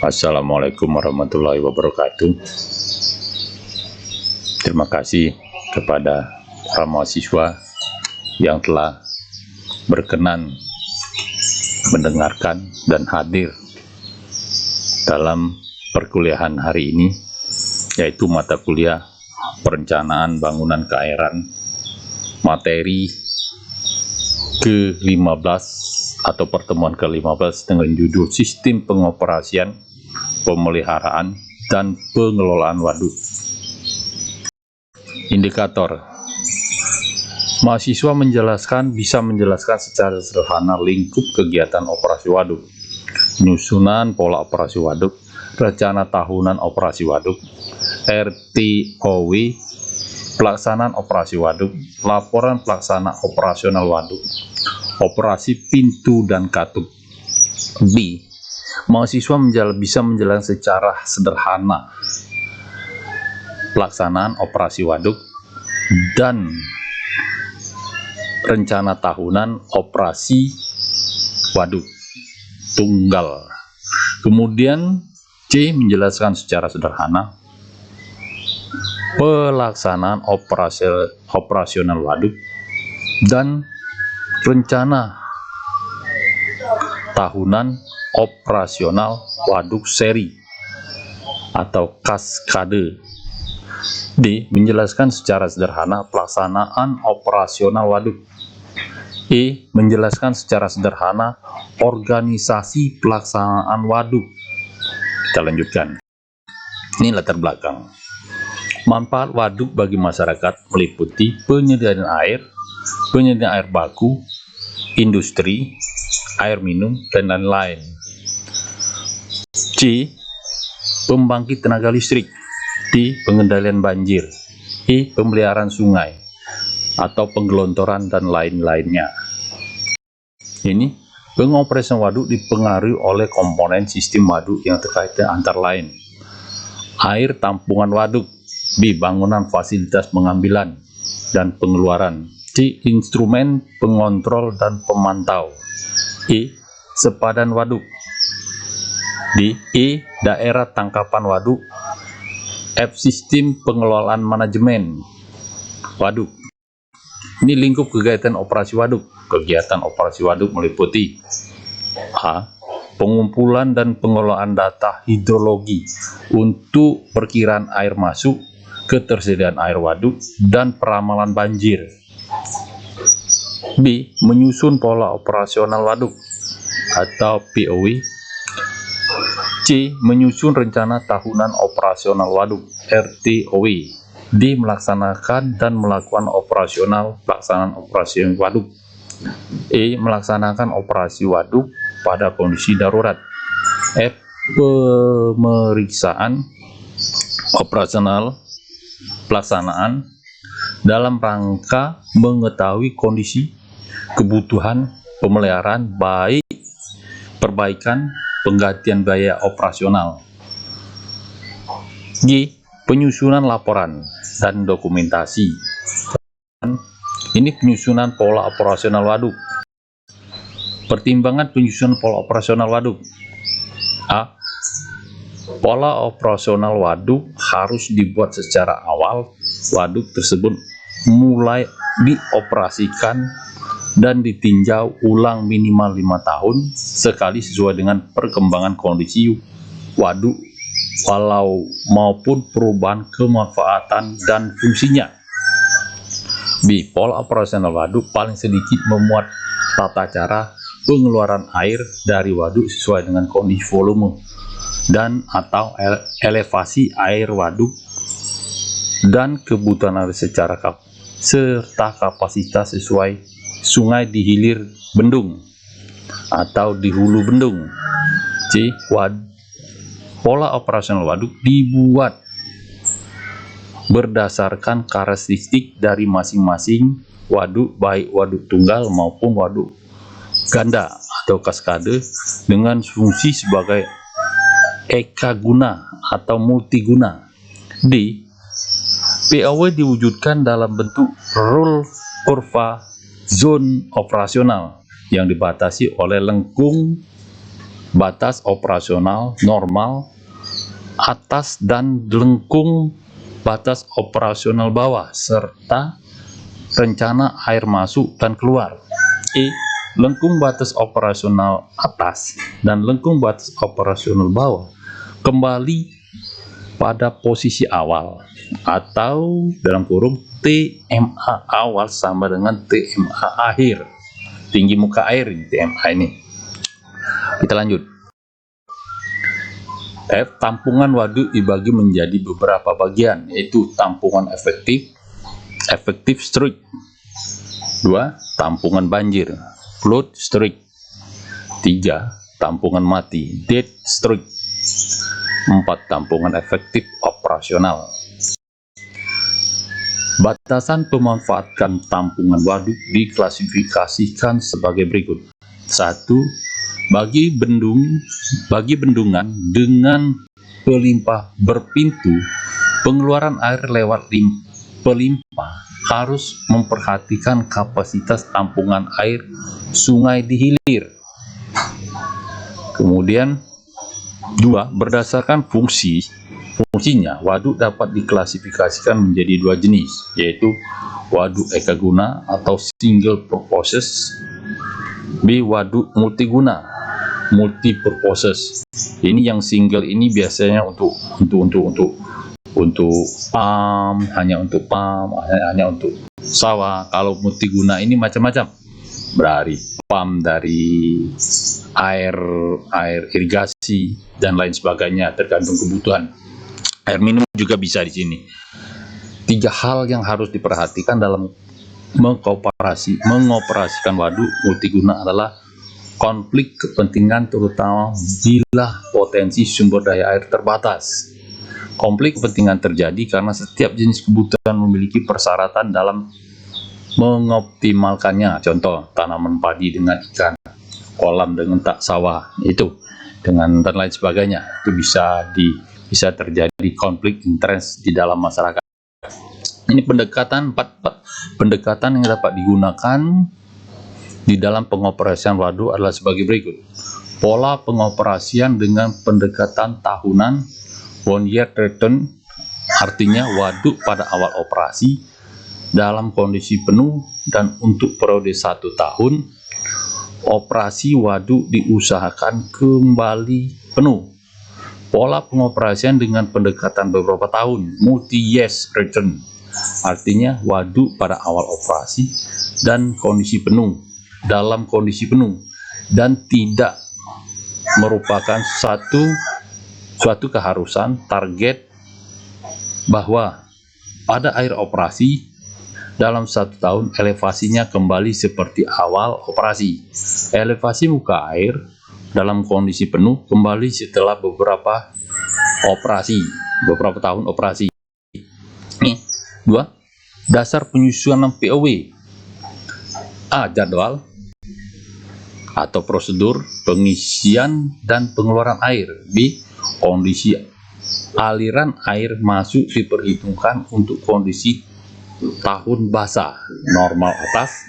Assalamualaikum warahmatullahi wabarakatuh. Terima kasih kepada para mahasiswa yang telah berkenan mendengarkan dan hadir dalam perkuliahan hari ini, yaitu mata kuliah Perencanaan Bangunan Keairan materi ke-15 atau pertemuan ke-15 dengan judul Sistem Pengoperasian, Pemeliharaan, dan Pengelolaan Waduk. Indikator. Mahasiswa bisa menjelaskan secara sederhana lingkup kegiatan operasi waduk, penyusunan pola operasi waduk, rencana tahunan operasi waduk, RTOW, pelaksanaan operasi waduk, laporan pelaksana operasional waduk, operasi pintu dan katup. B. Mahasiswa bisa menjelaskan secara sederhana pelaksanaan operasi waduk dan rencana tahunan operasi waduk tunggal. Kemudian C. Menjelaskan secara sederhana pelaksanaan operasional waduk dan rencana tahunan operasional waduk seri atau kaskade. D. Menjelaskan secara sederhana pelaksanaan operasional waduk. E. Menjelaskan secara sederhana organisasi pelaksanaan waduk. Kita lanjutkan. Ini latar belakang. Manfaat waduk bagi masyarakat meliputi penyediaan air baku, industri, air minum, dan lain-lain. C. Pembangkit tenaga listrik. D. Pengendalian banjir. E. Pemeliharaan sungai atau penggelontoran dan lain-lainnya. Ini pengoperasian waduk dipengaruhi oleh komponen sistem waduk yang terkait antara lain: air tampungan waduk, B. Bangunan fasilitas pengambilan dan pengeluaran, C. Instrumen pengontrol dan pemantau, E. Sepadan waduk, D. E. Daerah tangkapan waduk, F. Sistem pengelolaan manajemen waduk. Ini lingkup kegiatan operasi waduk. Kegiatan operasi waduk meliputi A. Pengumpulan dan pengelolaan data hidrologi untuk perkiraan air masuk, ketersediaan air waduk, dan peramalan banjir. B. Menyusun pola operasional waduk atau POW. C. Menyusun rencana tahunan operasional waduk RTOW. D. Melaksanakan dan melakukan pelaksanaan operasi waduk. E. Melaksanakan operasi waduk pada kondisi darurat. F. Pemeriksaan operasional pelaksanaan dalam rangka mengetahui kondisi kebutuhan pemeliharaan, baik perbaikan, penggantian biaya operasional. G. Penyusunan laporan dan dokumentasi. Ini penyusunan pola operasional waduk. Pertimbangan penyusunan pola operasional waduk. A. Pola operasional waduk harus dibuat secara awal waduk tersebut mulai dioperasikan dan ditinjau ulang minimal 5 tahun sekali sesuai dengan perkembangan kondisi waduk maupun perubahan kemanfaatan dan fungsinya. B. Pola operasional waduk paling sedikit memuat tata cara pengeluaran air dari waduk sesuai dengan kondisi volume dan atau elevasi air waduk dan kebutuhan air serta kapasitas sesuai sungai di hilir bendung atau di hulu bendung. C. Pola operasional waduk dibuat berdasarkan karakteristik dari masing-masing waduk, baik waduk tunggal maupun waduk ganda atau kaskade, dengan fungsi sebagai ekaguna atau multiguna. D. POW diwujudkan dalam bentuk rule kurva zone operasional yang dibatasi oleh lengkung batas operasional normal atas dan lengkung batas operasional bawah, serta rencana air masuk dan keluar. Lengkung batas operasional atas dan lengkung batas operasional bawah kembali pada posisi awal, atau dalam kurung TMA awal sama dengan TMA akhir, tinggi muka air ini, TMA ini. Kita lanjut. Tampungan waduk dibagi menjadi beberapa bagian, yaitu tampungan efektif streak. 2. Tampungan banjir, flood streak. 3. Tampungan mati, dead streak. 4. Tampungan efektif operasional. Batasan pemanfaatan tampungan waduk diklasifikasikan sebagai berikut. 1. Bagi bendungan dengan pelimpah berpintu, pengeluaran air lewat pelimpah harus memperhatikan kapasitas tampungan air sungai di hilir. Kemudian 2. Berdasarkan fungsinya, waduk dapat diklasifikasikan menjadi 2 jenis, yaitu waduk ekaguna atau single purpose. B. Waduk multiguna, multi-purpose. Ini yang single ini biasanya untuk pam, hanya untuk sawah. Kalau multiguna ini macam-macam, dari pam, dari air irigasi dan lain sebagainya, tergantung kebutuhan. Air minum juga bisa di sini. 3 hal yang harus diperhatikan dalam mengoperasikan waduk multiguna adalah konflik kepentingan, terutama bila potensi sumber daya air terbatas. Konflik kepentingan terjadi karena setiap jenis kebutuhan memiliki persyaratan dalam mengoptimalkannya. Contoh, tanaman padi dengan ikan, kolam dengan tak sawah, itu dengan dan lain sebagainya. Itu bisa terjadi konflik interest di dalam masyarakat. Ini pendekatan yang dapat digunakan di dalam pengoperasian waduk adalah sebagai berikut. Pola pengoperasian dengan pendekatan tahunan, 1 year return, artinya waduk pada awal operasi dalam kondisi penuh dan untuk periode 1 tahun operasi waduk diusahakan kembali penuh. Pola pengoperasian dengan pendekatan beberapa tahun, multi-year return, artinya waduk pada awal operasi dan dalam kondisi penuh dan tidak merupakan suatu keharusan target bahwa pada akhir operasi dalam 1 tahun elevasinya kembali seperti awal operasi. Elevasi muka air dalam kondisi penuh kembali setelah beberapa tahun operasi. 2. Dasar penyusunan POW. A. Jadwal atau prosedur pengisian dan pengeluaran air. B. Kondisi aliran air masuk diperhitungkan untuk kondisi tahun basah normal atas,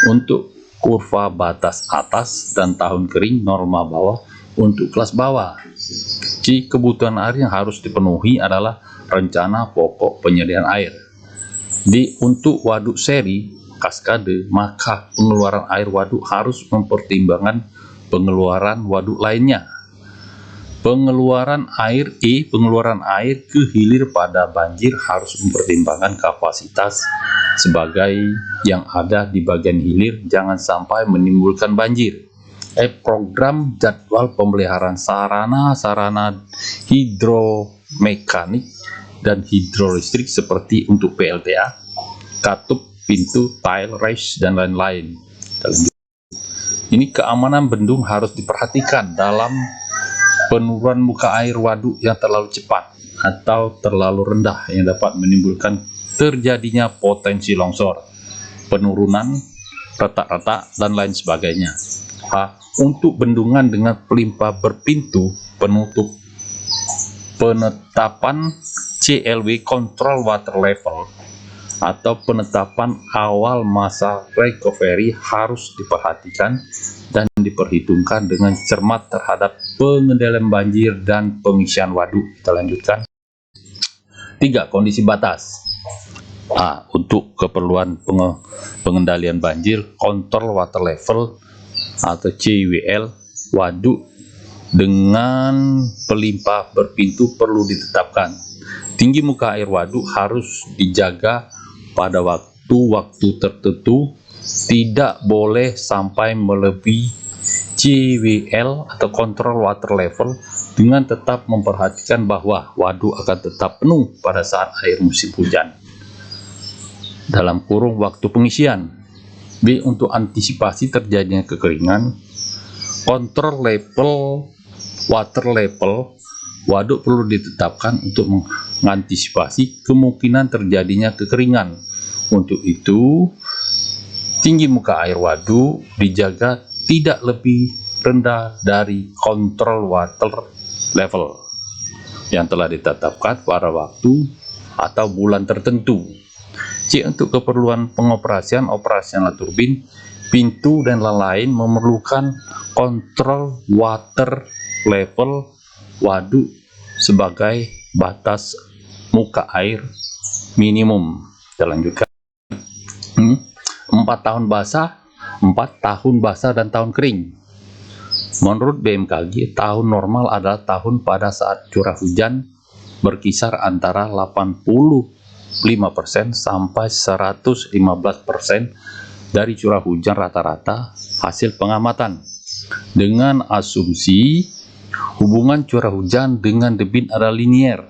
untuk kurva batas atas, dan tahun kering normal bawah untuk kelas bawah. C. Kebutuhan air yang harus dipenuhi adalah rencana pokok penyediaan air. D. Untuk waduk seri kaskade, maka pengeluaran air waduk harus mempertimbangkan pengeluaran waduk lainnya. Pengeluaran air ke hilir pada banjir harus mempertimbangkan kapasitas sebagai yang ada di bagian hilir, jangan sampai menimbulkan banjir. Program jadwal pemeliharaan sarana hidromekanik dan hidrolistrik seperti untuk PLTA, katup, pintu, tile, race, dan lain-lain. Ini keamanan bendung harus diperhatikan dalam penurunan muka air waduk yang terlalu cepat atau terlalu rendah yang dapat menimbulkan terjadinya potensi longsor, penurunan, retak-retak, dan lain sebagainya. Untuk bendungan dengan pelimpah berpintu penutup, penetapan CLW control water level atau penetapan awal masa recovery harus diperhatikan dan diperhitungkan dengan cermat terhadap pengendalian banjir dan pengisian waduk. Kita lanjutkan. 3. Kondisi batas. Untuk keperluan pengendalian banjir, kontrol water level atau CWL waduk dengan pelimpah berpintu perlu ditetapkan. Tinggi muka air waduk harus dijaga pada waktu-waktu tertentu, tidak boleh sampai melebihi CWL atau kontrol water level, dengan tetap memperhatikan bahwa waduk akan tetap penuh pada saat air musim hujan dalam kurung waktu pengisian. B. Untuk antisipasi terjadinya kekeringan, kontrol water level waduk perlu ditetapkan untuk mengantisipasi kemungkinan terjadinya kekeringan. Untuk itu, tinggi muka air waduk dijaga tidak lebih rendah dari kontrol water level yang telah ditetapkan pada waktu atau bulan tertentu. C. Untuk keperluan pengoperasian operasional turbin, pintu dan lain-lain memerlukan kontrol water level waduk sebagai batas muka air minimum. Kita lanjutkan. 4 tahun basah, 4 tahun basah dan tahun kering. Menurut BMKG, tahun normal adalah tahun pada saat curah hujan berkisar antara 85% sampai 115% dari curah hujan rata-rata hasil pengamatan, dengan asumsi hubungan curah hujan dengan debit adalah linier.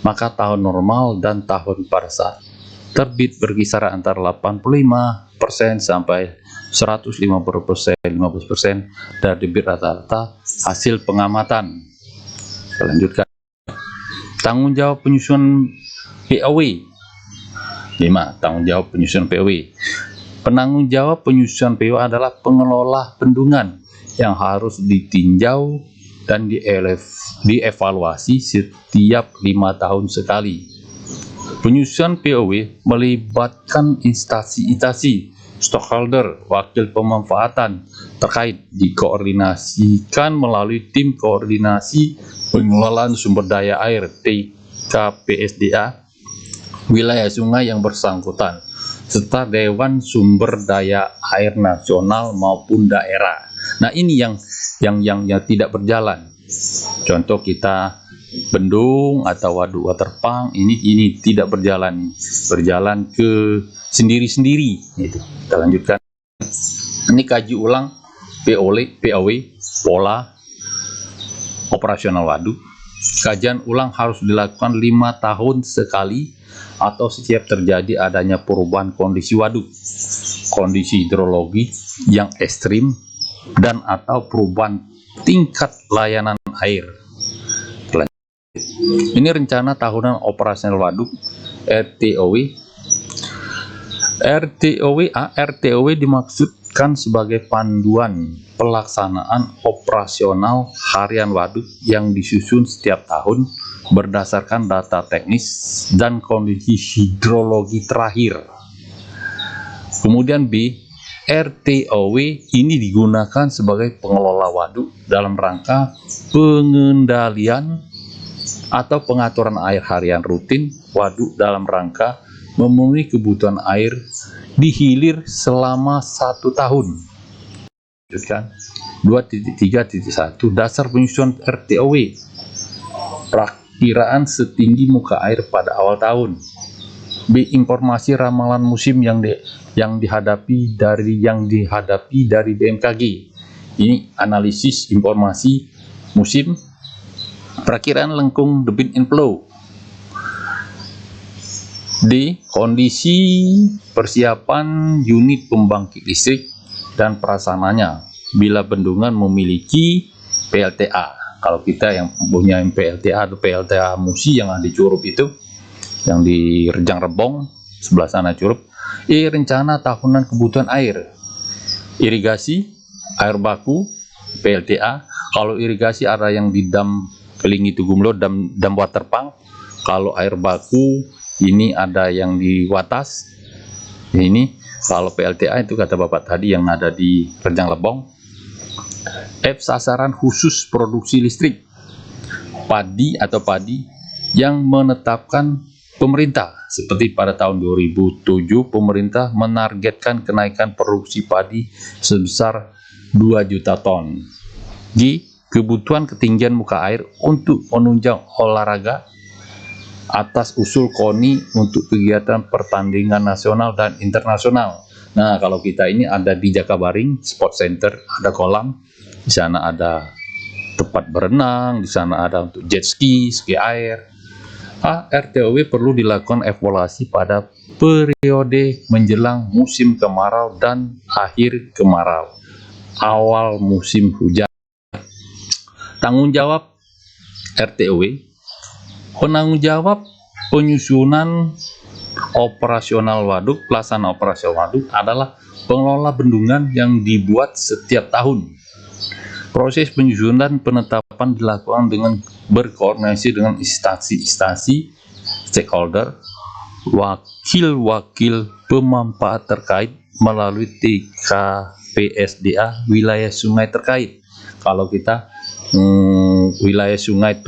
Maka tahun normal dan tahun pada saat terbit berkisar antara 85% sampai 150% 15% dari debit rata-rata hasil pengamatan. Kita lanjutkan. Tanggung jawab penyusunan POW. 5. Tanggung jawab penyusunan POW. Penanggung jawab penyusunan POW adalah pengelola bendungan yang harus ditinjau dan dievaluasi setiap 5 tahun sekali. Penyusunan POW melibatkan instansi stakeholder, wakil pemanfaatan terkait, dikoordinasikan melalui tim koordinasi pengelolaan sumber daya air TKPSDA wilayah sungai yang bersangkutan, serta Dewan Sumber Daya Air Nasional maupun daerah. Nah, ini yang tidak berjalan. Contoh kita bendung atau waduk waterpump ini tidak berjalan ke sendiri-sendiri gitu. Kita lanjutkan. Ini kaji ulang POW pola operasional waduk. Kajian ulang harus dilakukan 5 tahun sekali atau setiap terjadi adanya perubahan kondisi waduk, kondisi hidrologi yang ekstrim, dan atau perubahan tingkat layanan air. Ini rencana tahunan operasional waduk RTOW. RTOW dimaksudkan sebagai panduan pelaksanaan operasional harian waduk yang disusun setiap tahun berdasarkan data teknis dan kondisi hidrologi terakhir. Kemudian B, RTOW ini digunakan sebagai pengelola waduk dalam rangka pengendalian atau pengaturan air harian rutin waduk dalam rangka memenuhi kebutuhan air di hilir selama 1 tahun. 2.3.1 Dasar penyusunan RTOW. Perkiraan setinggi muka air pada awal tahun. B. Informasi ramalan musim yang dihadapi dari BMKG. Ini analisis informasi musim. Perakiraan lengkung debit inflow. D. Kondisi persiapan unit pembangkit listrik dan prasarana bila bendungan memiliki PLTA. Kalau kita yang punya PLTA atau PLTA Musi yang ada di Curup itu, yang di Rejang Rebong sebelah sana Curup. E. Rencana tahunan kebutuhan air, irigasi, air baku, PLTA. Kalau irigasi ada yang di dam Kelingi Tugumlo, dam waterpump. Kalau air baku ini ada yang di Watas. Ini kalau PLTA itu kata Bapak tadi yang ada di Rejang Lebong. sasaran khusus produksi listrik padi yang menetapkan pemerintah. Seperti pada tahun 2007 pemerintah menargetkan kenaikan produksi padi sebesar 2 juta ton. G. Kebutuhan ketinggian muka air untuk menunjang olahraga atas usul KONI untuk kegiatan pertandingan nasional dan internasional. Nah, kalau kita ini ada di Jakabaring Sport Center, ada kolam, di sana ada tempat berenang, di sana ada untuk jet ski, ski air. RTOW perlu dilakukan evaluasi pada periode menjelang musim kemarau dan akhir kemarau, awal musim hujan. Tanggung jawab RTOW, penanggung jawab penyusunan operasional waduk, pelaksana operasional waduk adalah pengelola bendungan yang dibuat setiap tahun. Proses penyusunan penetapan dilakukan dengan berkoordinasi dengan instansi stakeholder, wakil-wakil pemanfaat terkait melalui TKPSDA wilayah sungai terkait. Kalau kita wilayah sungai 8,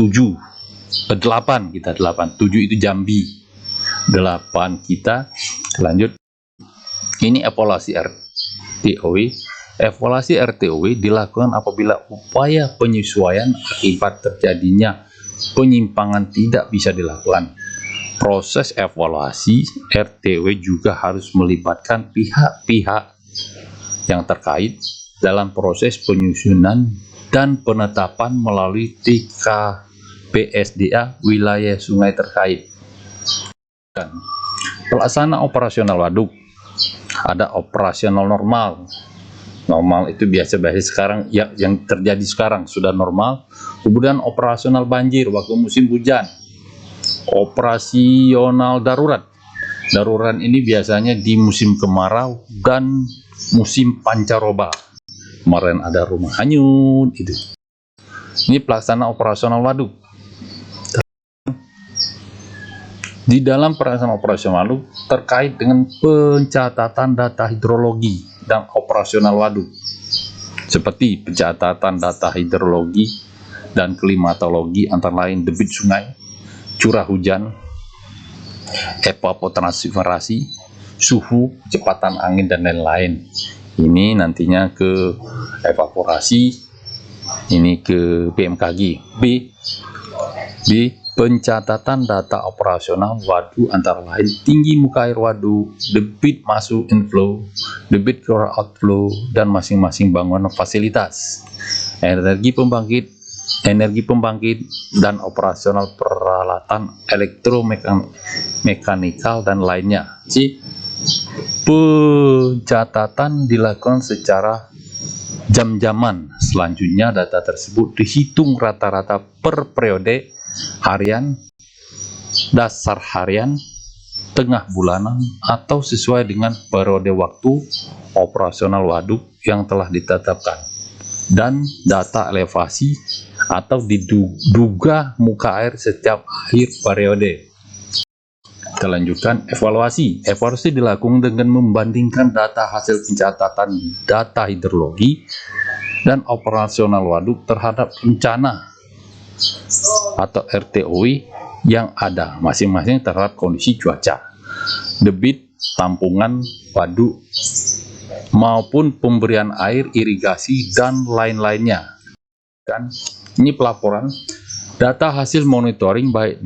7 itu Jambi, 8 kita lanjut. Ini evaluasi RTOW. Evaluasi RTOW dilakukan apabila upaya penyesuaian akibat terjadinya penyimpangan tidak bisa dilakukan. Proses evaluasi RTOW juga harus melibatkan pihak-pihak yang terkait dalam proses penyusunan dan penetapan melalui TKPSDA wilayah sungai terkait. Pelaksana operasional waduk, ada operasional normal. Normal itu biasa-biasa sekarang yang terjadi sekarang sudah normal. Kemudian operasional banjir waktu musim hujan. Operasional darurat. Darurat ini biasanya di musim kemarau dan musim pancaroba. Kemarin ada rumah hanyut itu. Ini pelaksana operasional waduk. Di dalam pelaksanaan operasional waduk terkait dengan pencatatan data hidrologi dan operasional waduk, seperti pencatatan data hidrologi dan klimatologi antara lain debit sungai, curah hujan, evapotranspirasi, suhu, kecepatan angin dan lain-lain. Ini nantinya ke evaporasi, ini ke BMKG. B. Pencatatan data operasional waduk antara lain tinggi muka air waduk, debit masuk inflow, debit keluar outflow, dan masing-masing bangunan fasilitas, energi pembangkit dan operasional peralatan elektromekanikal dan lainnya. C. Pencatatan dilakukan secara jam-jaman. Selanjutnya data tersebut dihitung rata-rata per periode, harian, dasar harian, tengah bulanan, atau sesuai dengan periode waktu operasional waduk yang telah ditetapkan, dan data elevasi atau diduga muka air setiap akhir periode. Kita lanjutkan evaluasi. Evaluasi dilakukan dengan membandingkan data hasil pencatatan data hidrologi dan operasional waduk terhadap rencana atau RTOW yang ada masing-masing terhadap kondisi cuaca, debit, tampungan waduk, maupun pemberian air, irigasi, dan lain-lainnya. Dan ini pelaporan data hasil monitoring baik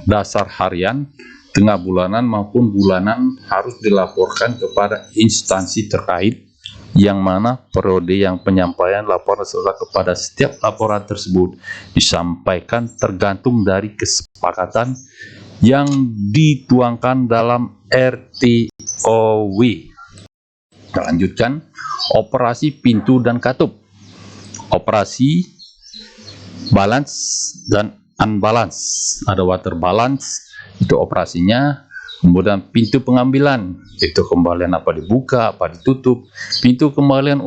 dasar harian, tengah bulanan maupun bulanan harus dilaporkan kepada instansi terkait, yang mana periode yang penyampaian laporan serta kepada setiap laporan tersebut disampaikan tergantung dari kesepakatan yang dituangkan dalam RTOW. Kita lanjutkan operasi pintu dan katup. Operasi balance dan unbalance. Ada water balance, itu operasinya. Kemudian pintu pengambilan, itu kembalian apa dibuka, apa ditutup. Pintu kembalian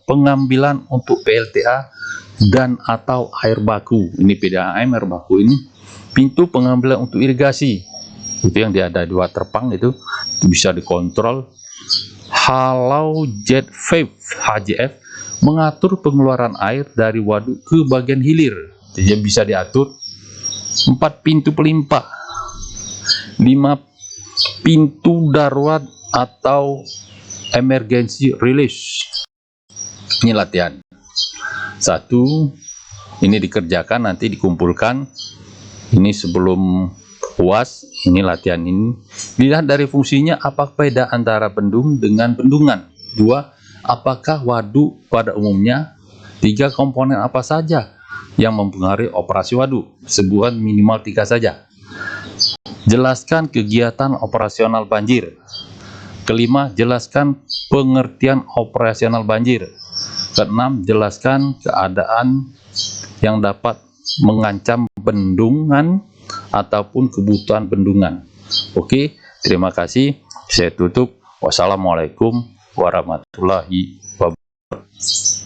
pengambilan untuk PLTA dan atau air baku. Ini PDAM air baku ini. Pintu pengambilan untuk irigasi, itu yang ada di waterpump itu bisa dikontrol Halau Jet Valve HJF mengatur pengeluaran air dari waduk ke bagian hilir. Jadi bisa diatur 4 pintu pelimpah, 5 pintu darurat atau emergency release. Ini latihan. 1, ini dikerjakan, nanti dikumpulkan. Ini sebelum UAS, ini latihan ini. Dilihat dari fungsinya, apa beda antara bendung dengan bendungan. 2, apakah waduk pada umumnya. 3, komponen apa saja yang mempengaruhi operasi waduk. Sebutkan minimal 3 saja. Jelaskan kegiatan operasional banjir. Kelima, jelaskan pengertian operasional banjir. Keenam, jelaskan keadaan yang dapat mengancam bendungan ataupun kebutuhan bendungan. Oke, terima kasih. Saya tutup. Wassalamualaikum warahmatullahi wabarakatuh.